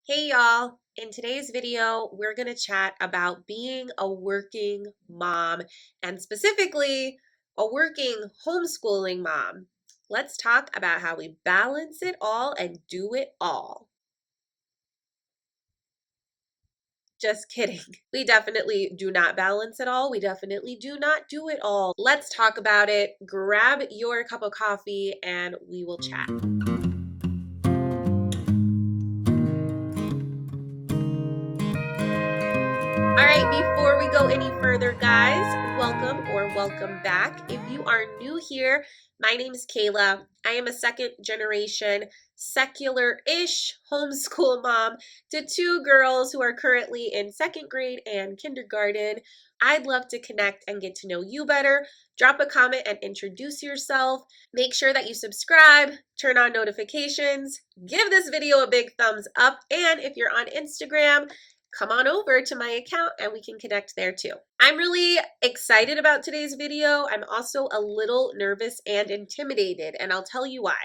Hey y'all, in today's video, we're going to chat about being a working mom and specifically a working homeschooling mom. Let's talk about how we balance it all and do it all. Just kidding. We definitely do not balance it all. We definitely do not do it all. Let's talk about it. Grab your cup of coffee and we will chat. All right, before we go any further, guys, welcome back. If you are new here, my name is Kaela. I am a second generation secular-ish homeschool mom to two girls who are currently in second grade and kindergarten. I'd love to connect and get to know you better. Drop a comment and introduce yourself. Make sure that you subscribe, turn on notifications, give this video a big thumbs up, and if you're on Instagram, come on over to my account and we can connect there too. I'm really excited about today's video. I'm also a little nervous and intimidated, and I'll tell you why.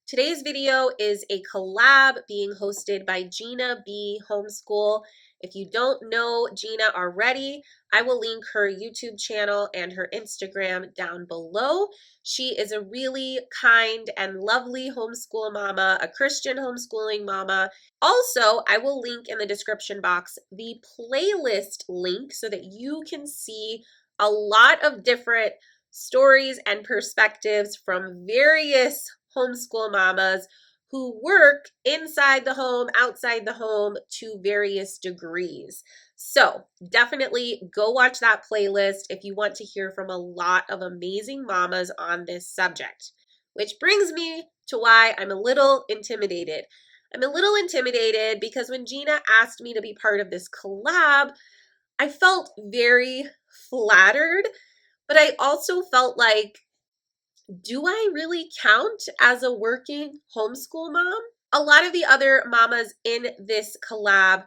Today's video is a collab being hosted by Gina B Homeschool. If you don't know Gina already, I will link her YouTube channel and her Instagram down below. She is a really kind and lovely homeschool mama, a Christian homeschooling mama. Also, I will link in the description box the playlist link so that you can see a lot of different stories and perspectives from various homeschool mamas who work inside the home, outside the home to various degrees. So definitely go watch that playlist if you want to hear from a lot of amazing mamas on this subject. Which brings me to why I'm a little intimidated. I'm a little intimidated because when Gina asked me to be part of this collab, I felt very flattered, but I also felt like, do I really count as a working homeschool mom? A lot of the other mamas in this collab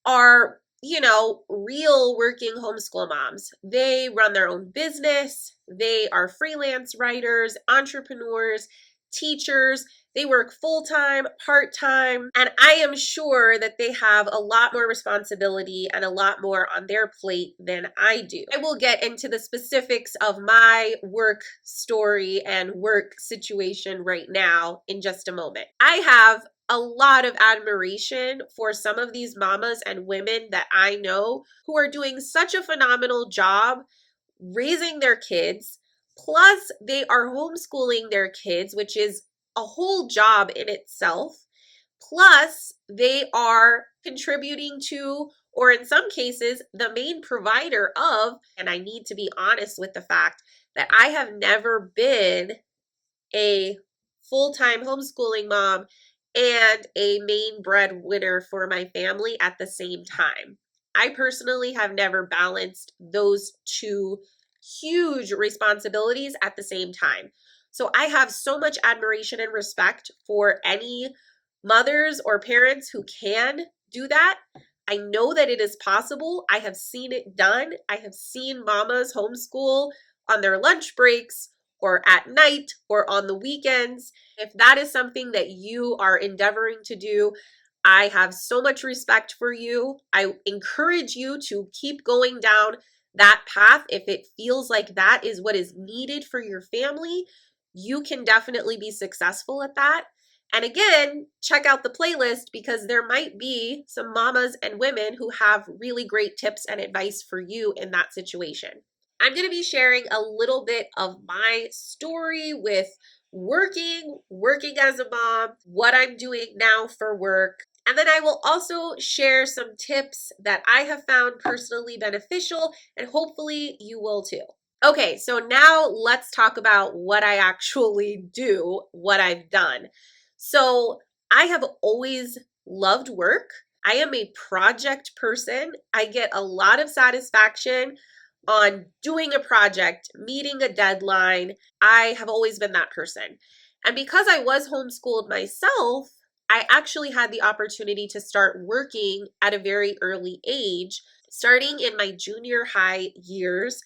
are, real working homeschool moms. They run their own business. They are freelance writers, entrepreneurs, teachers. They work full-time, part-time, and I am sure that they have a lot more responsibility and a lot more on their plate than I do. I will get into the specifics of my work story and work situation right now in just a moment. I have a lot of admiration for some of these mamas and women that I know who are doing such a phenomenal job raising their kids. Plus, they are homeschooling their kids, which is a whole job in itself. Plus, they are contributing to, or in some cases, the main provider of, and I need to be honest with the fact that I have never been a full-time homeschooling mom and a main breadwinner for my family at the same time. I personally have never balanced those two huge responsibilities at the same time. So I have so much admiration and respect for any mothers or parents who can do that. I know that it is possible. I have seen it done. I have seen mamas homeschool on their lunch breaks or at night or on the weekends. If that is something that you are endeavoring to do, I have so much respect for you. I encourage you to keep going down that path. If it feels like that is what is needed for your family, you can definitely be successful at that. And again, check out the playlist because there might be some mamas and women who have really great tips and advice for you in that situation. I'm going to be sharing a little bit of my story with working as a mom, what I'm doing now for work. And then I will also share some tips that I have found personally beneficial, and hopefully you will too. Okay, so now let's talk about what I actually do, what I've done. So I have always loved work. I am a project person. I get a lot of satisfaction on doing a project, meeting a deadline. I have always been that person. And because I was homeschooled myself, I actually had the opportunity to start working at a very early age. Starting in my junior high years,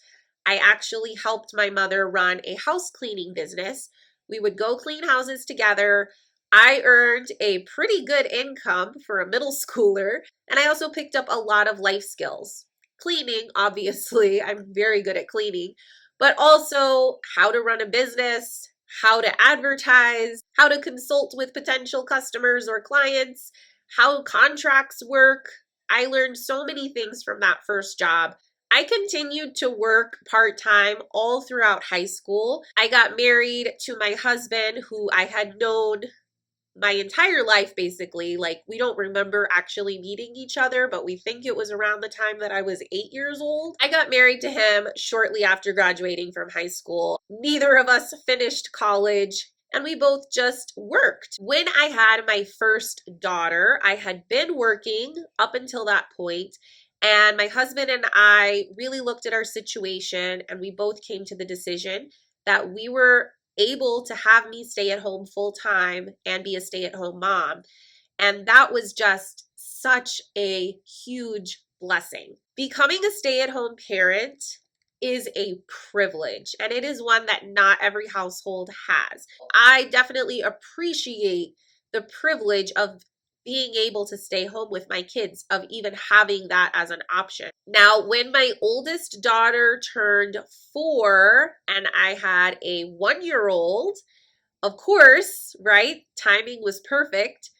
I actually helped my mother run a house cleaning business. We would go clean houses together. I earned a pretty good income for a middle schooler, and I also picked up a lot of life skills. Cleaning, obviously, I'm very good at cleaning, but also how to run a business, how to advertise, how to consult with potential customers or clients, how contracts work. I learned so many things from that first job. I continued to work part-time all throughout high school. I got married to my husband, who I had known my entire life, basically. Like, we don't remember actually meeting each other, but we think it was around the time that I was 8 years old. I got married to him shortly after graduating from high school. Neither of us finished college, and we both just worked. When I had my first daughter, I had been working up until that point, and my husband and I really looked at our situation, and we both came to the decision that we were able to have me stay at home full time and be a stay at home mom. And that was just such a huge blessing. Becoming a stay at home parent is a privilege, and it is one that not every household has. I definitely appreciate the privilege of being able to stay home with my kids, of even having that as an option. Now, when my oldest daughter turned 4 and I had a 1-year old, of course, right? Timing was perfect.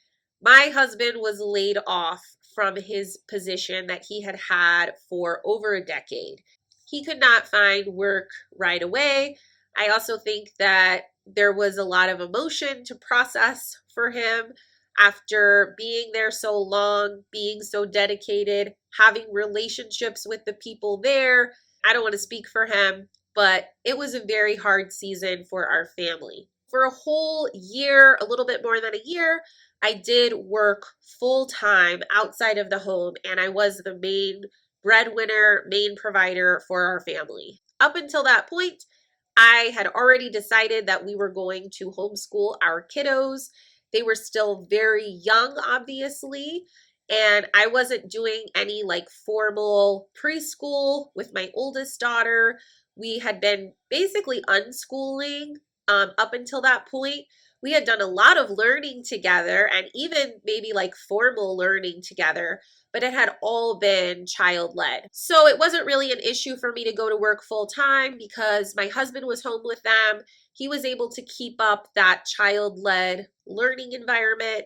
My husband was laid off from his position that he had had for over a decade. He could not find work right away. I also think that there was a lot of emotion to process for him after being there so long, being so dedicated, having relationships with the people there. I don't want to speak for him, but it was a very hard season for our family. For a whole year, a little bit more than a year, I did work full time outside of the home, and I was the main breadwinner, main provider for our family. Up until that point, I had already decided that we were going to homeschool our kiddos. They were still very young, obviously, and I wasn't doing any like formal preschool with my oldest daughter. We had been basically unschooling up until that point. We had done a lot of learning together and even maybe like formal learning together, but it had all been child led. So it wasn't really an issue for me to go to work full time because my husband was home with them. He was able to keep up that child led learning environment.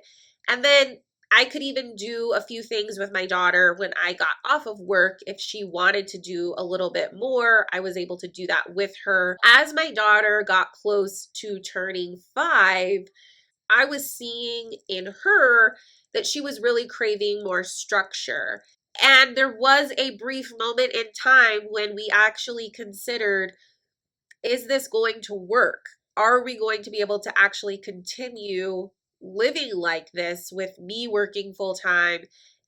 And then I could even do a few things with my daughter when I got off of work. If she wanted to do a little bit more, I was able to do that with her. As my daughter got close to turning 5, I was seeing in her that she was really craving more structure. And there was a brief moment in time when we actually considered, is this going to work? Are we going to be able to actually continue living like this with me working full time,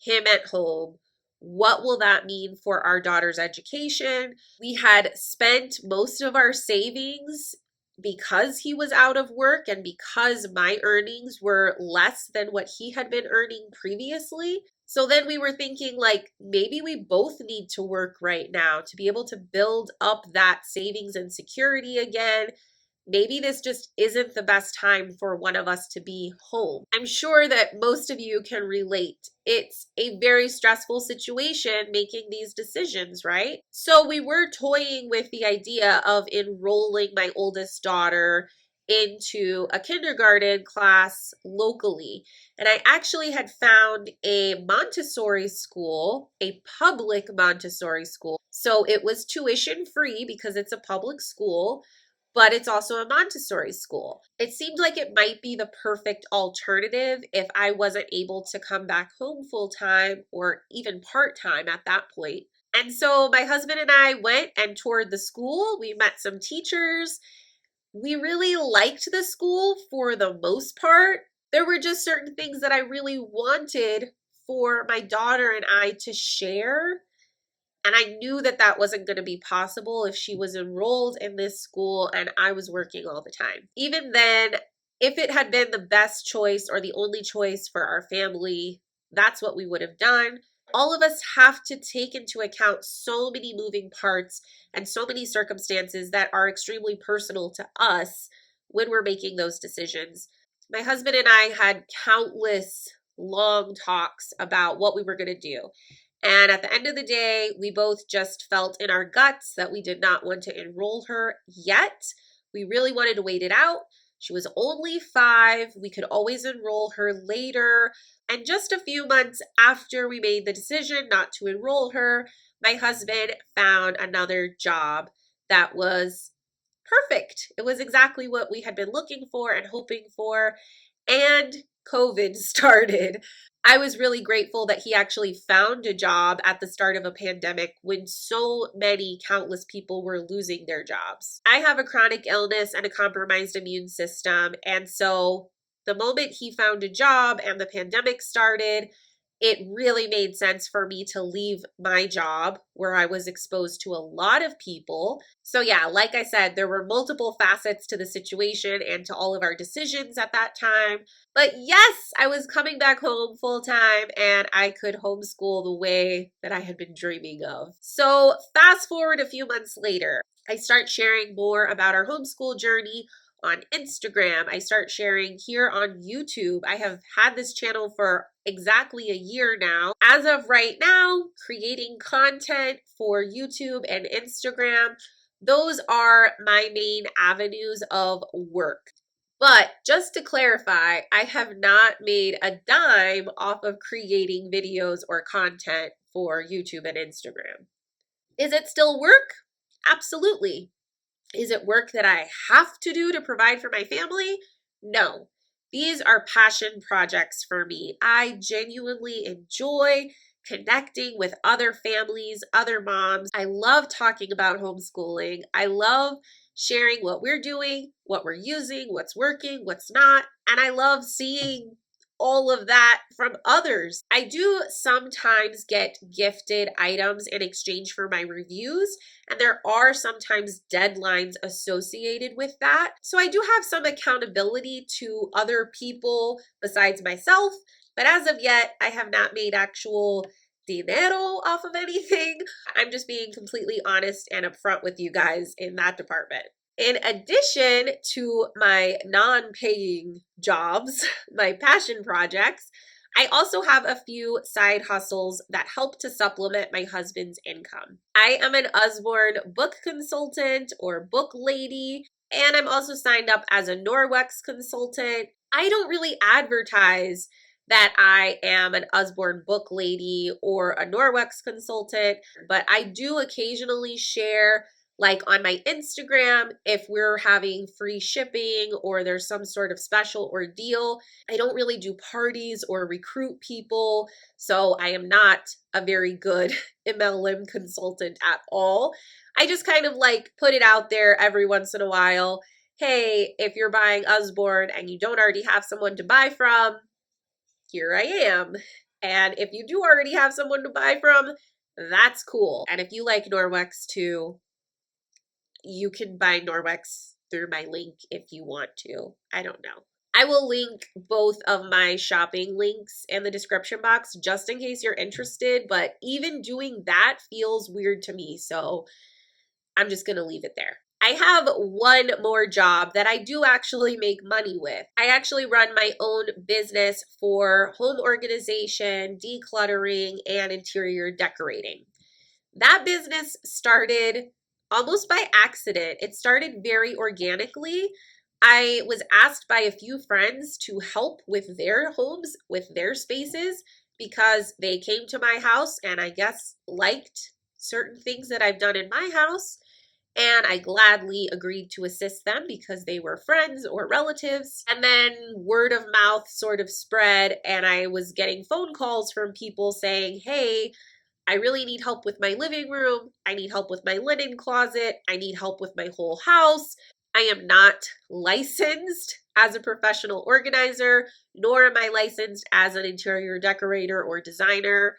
him at home? What will that mean for our daughter's education? We had spent most of our savings because he was out of work and because my earnings were less than what he had been earning previously. So then we were thinking, like, maybe we both need to work right now to be able to build up that savings and security again. Maybe this just isn't the best time for one of us to be home. I'm sure that most of you can relate. It's a very stressful situation making these decisions, right? So we were toying with the idea of enrolling my oldest daughter into a kindergarten class locally. And I actually had found a Montessori school, a public Montessori school. So it was tuition free because it's a public school, but it's also a Montessori school. It seemed like it might be the perfect alternative if I wasn't able to come back home full time or even part time at that point. And so my husband and I went and toured the school. We met some teachers. We really liked the school for the most part. There were just certain things that I really wanted for my daughter and I to share. And I knew that that wasn't going to be possible if she was enrolled in this school and I was working all the time. Even then, if it had been the best choice or the only choice for our family, that's what we would have done. All of us have to take into account so many moving parts and so many circumstances that are extremely personal to us when we're making those decisions. my husband and I had countless long talks about what we were going to do. And at the end of the day, we both just felt in our guts that we did not want to enroll her yet. We really wanted to wait it out. She was only 5. We could always enroll her later. And just a few months after we made the decision not to enroll her, my husband found another job that was perfect. It was exactly what we had been looking for and hoping for. And COVID started. I was really grateful that he actually found a job at the start of a pandemic when so many countless people were losing their jobs. I have a chronic illness and a compromised immune system. And so the moment he found a job and the pandemic started, it really made sense for me to leave my job where I was exposed to a lot of people. So yeah, like I said, there were multiple facets to the situation and to all of our decisions at that time. But yes, I was coming back home full time and I could homeschool the way that I had been dreaming of. So fast forward a few months later, I start sharing more about our homeschool journey on Instagram. I start sharing here on YouTube. I have had this channel for exactly a year now. As of right now, creating content for YouTube and Instagram, those are my main avenues of work. But just to clarify, I have not made a dime off of creating videos or content for YouTube and Instagram. Is it still work? Absolutely. Is it work that I have to do to provide for my family? No. These are passion projects for me. I genuinely enjoy connecting with other families, other moms. I love talking about homeschooling. I love sharing what we're doing, what we're using, what's working, what's not. And I love seeing all of that from others. I do sometimes get gifted items in exchange for my reviews, and there are sometimes deadlines associated with that. So I do have some accountability to other people besides myself, but as of yet, I have not made actual dinero off of anything. I'm just being completely honest and upfront with you guys in that department. In addition to my non-paying jobs, my passion projects, I also have a few side hustles that help to supplement my husband's income. I am an Usborne book consultant or book lady, and I'm also signed up as a Norwex consultant. I don't really advertise that I am an Usborne book lady or a Norwex consultant, but I do occasionally share, like on my Instagram, if we're having free shipping or there's some sort of special or deal. I don't really do parties or recruit people, so I am not a very good MLM consultant at all. I just kind of like put it out there every once in a while. Hey, if you're buying Usborne and you don't already have someone to buy from, here I am. And if you do already have someone to buy from, that's cool. And if you like Norwex too, you can buy Norwex through my link if you want to. I don't know. I will link both of my shopping links in the description box just in case you're interested, but even doing that feels weird to me, so I'm just going to leave it there. I have one more job that I do actually make money with. I actually run my own business for home organization, decluttering, and interior decorating. That business started almost by accident. It started very organically. I was asked by a few friends to help with their homes, with their spaces, because they came to my house and I guess liked certain things that I've done in my house. And I gladly agreed to assist them because they were friends or relatives. And then word of mouth sort of spread, and I was getting phone calls from people saying, hey, I really need help with my living room. I need help with my linen closet. I need help with my whole house. I am not licensed as a professional organizer, nor am I licensed as an interior decorator or designer.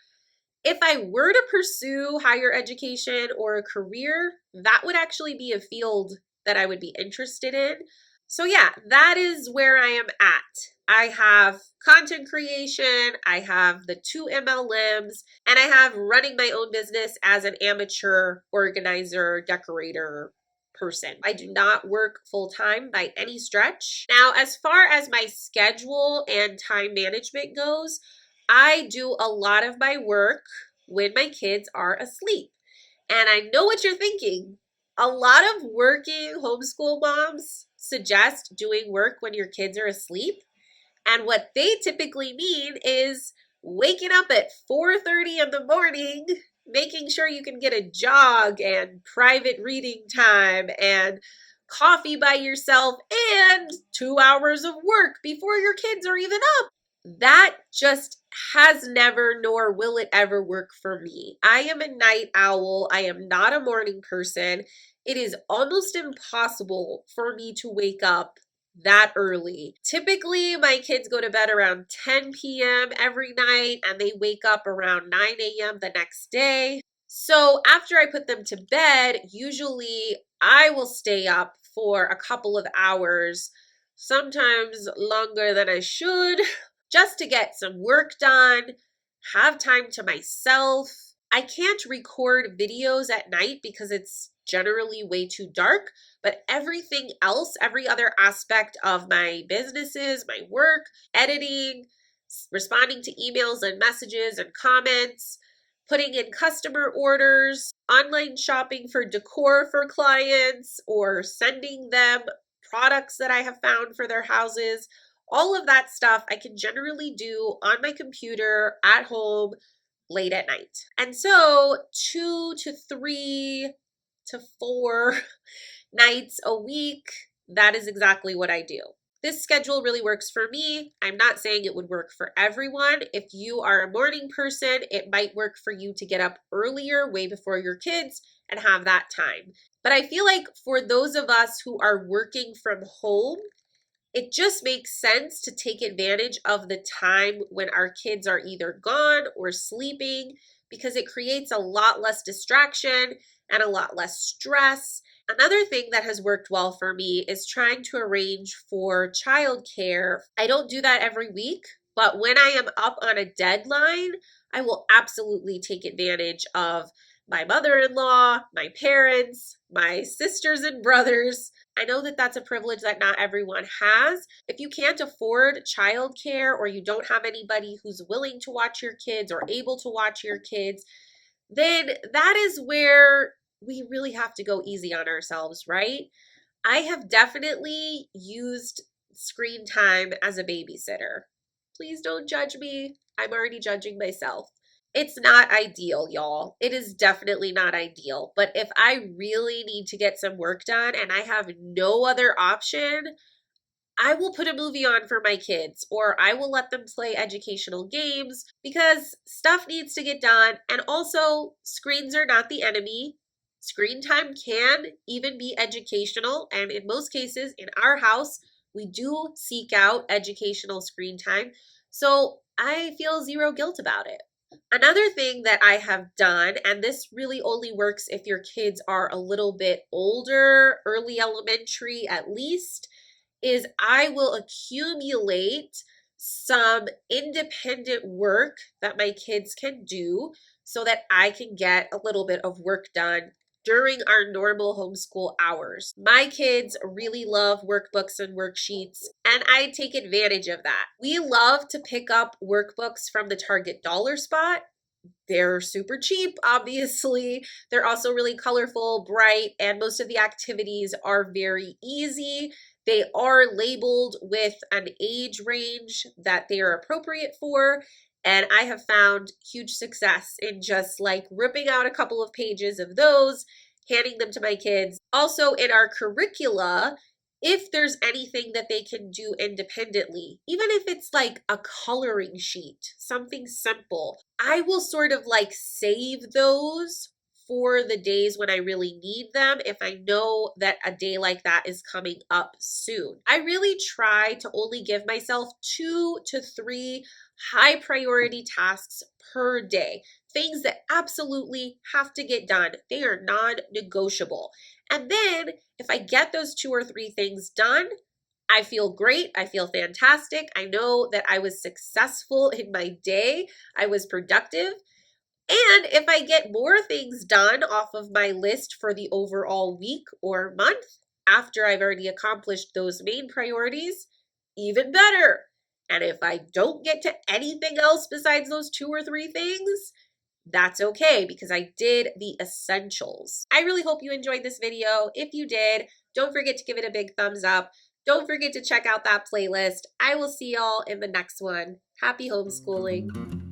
If I were to pursue higher education or a career, that would actually be a field that I would be interested in. So yeah, that is where I am at. I have content creation, I have the 2 MLMs, and I have running my own business as an amateur organizer, decorator person. I do not work full time by any stretch. Now, as far as my schedule and time management goes, I do a lot of my work when my kids are asleep. And I know what you're thinking. A lot of working homeschool moms suggest doing work when your kids are asleep. And what they typically mean is waking up at 4:30 in the morning, making sure you can get a jog and private reading time and coffee by yourself and 2 hours of work before your kids are even up. That just has never nor will it ever work for me. I am a night owl. I am not a morning person. It is almost impossible for me to wake up that early. Typically, my kids go to bed around 10 p.m. every night and they wake up around 9 a.m. the next day. So after I put them to bed, usually I will stay up for a couple of hours, sometimes longer than I should, just to get some work done, have time to myself. I can't record videos at night because it's generally way too dark, but everything else, every other aspect of my businesses, my work, editing, responding to emails and messages and comments, putting in customer orders, online shopping for decor for clients, or sending them products that I have found for their houses, all of that stuff I can generally do on my computer at home late at night. And so 2 to 3 to 4 nights a week, that is exactly what I do. This schedule really works for me. I'm not saying it would work for everyone. If you are a morning person, it might work for you to get up earlier, way before your kids, and have that time. But I feel like for those of us who are working from home, it just makes sense to take advantage of the time when our kids are either gone or sleeping, because it creates a lot less distraction and a lot less stress. Another thing that has worked well for me is trying to arrange for childcare. I don't do that every week, but when I am up on a deadline, I will absolutely take advantage of my mother-in-law, my parents, my sisters and brothers. I know that that's a privilege that not everyone has. If you can't afford childcare or you don't have anybody who's willing to watch your kids or able to watch your kids, then that is where we really have to go easy on ourselves, right? I have definitely used screen time as a babysitter. Please don't judge me. I'm already judging myself. It's not ideal, y'all. It is definitely not ideal. But if I really need to get some work done and I have no other option, I will put a movie on for my kids, or I will let them play educational games, because stuff needs to get done. And also, screens are not the enemy. Screen time can even be educational. And in most cases, in our house, we do seek out educational screen time. So I feel zero guilt about it. Another thing that I have done, and this really only works if your kids are a little bit older, early elementary at least, is I will accumulate some independent work that my kids can do so that I can get a little bit of work done during our normal homeschool hours. My kids really love workbooks and worksheets, and I take advantage of that. We love to pick up workbooks from the Target dollar spot. They're super cheap, obviously. They're also really colorful, bright, and most of the activities are very easy. They are labeled with an age range that they are appropriate for. And I have found huge success in just like ripping out a couple of pages of those, handing them to my kids. Also, in our curricula, if there's anything that they can do independently, even if it's like a coloring sheet, something simple, I will sort of like save those for the days when I really need them if I know that a day like that is coming up soon. I really try to only give myself 2 to 3 high priority tasks per day, things that absolutely have to get done. They are non-negotiable. And then if I get those 2 or 3 things done, I feel great. I feel fantastic. I know that I was successful in my day. I was productive. And if I get more things done off of my list for the overall week or month after I've already accomplished those main priorities, even better. And if I don't get to anything else besides those 2 or 3 things, that's okay because I did the essentials. I really hope you enjoyed this video. If you did, don't forget to give it a big thumbs up. Don't forget to check out that playlist. I will see y'all in the next one. Happy homeschooling.